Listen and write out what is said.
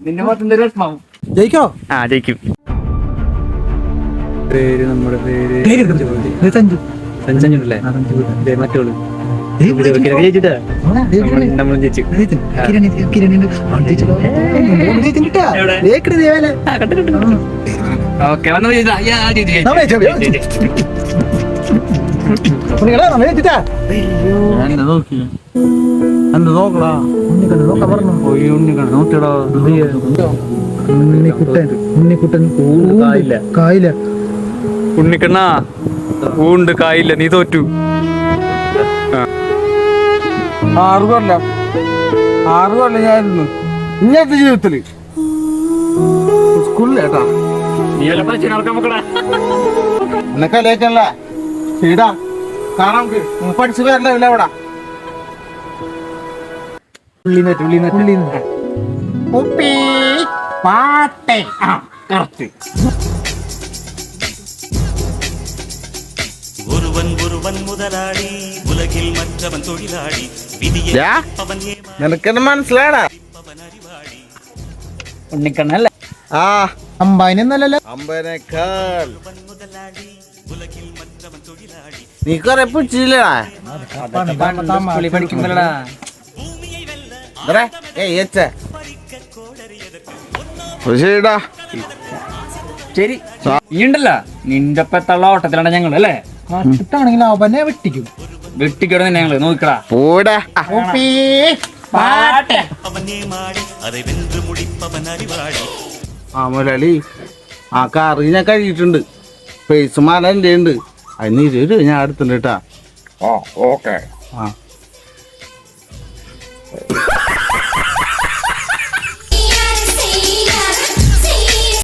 നിന്റെ മൊത്തം വിഷമാവും. ജയിക്കോ? ആ ജയിക്കും. പേര് നമ്മുടെ പേര് സഞ്ജു. സഞ്ജുണ്ടല്ലേ? മറ്റോള് ജയിച്ചിട്ടാ നമ്മളും ജയിച്ചു. ഓക്കെ വന്നു നോക്കടാ കായില്ല. ഉണ്ണിക്കണ്ണ ഊണ്ട് കായില്ല, നീ തോറ്റു. 6 കൊല്ലം ഞാനിരുന്നു ഇങ്ങനത്തെ ജീവിതത്തില് സ്കൂളിലേട്ടാ എന്നെ കളിയാക്കല്ല ചെയ്താ കാണാം പഠിച്ചു വരണ്ട എവിടെ പാട്ടെ നിനക്കെന്നെ മനസ്സിലാടാ? ഉണ്ണിക്കണ്ണല്ലേ? ആ അമ്പാനൊന്നല്ലല്ലോ, അമ്പനേക്കാൾ നീ കൊറേ പിടിച്ചില്ലടാ. പഠിക്കുമ്പോഴാ ശരിടാ. ശരി. നീ ഉണ്ടല്ലോ നിന്റെ ഒപ്പത്തുള്ള ഓട്ടത്തിലാണ് ഞങ്ങൾ അല്ലേ? കിട്ടാണെങ്കിൽ അവനെ വെട്ടിക്കും. വെട്ടിക്കോടെ തന്നെ ഞങ്ങള് നോക്കടാ. പോടാ ആ മുരളി, ആ കറി ഞാൻ കഴിയിട്ടുണ്ട്. പൈസ മാല എൻ്റെ ഉണ്ട്. അതിന് 20 രൂപ ഞാൻ എടുത്തിട്ടുണ്ട് കേട്ടാ. ഓക്കെ. ആ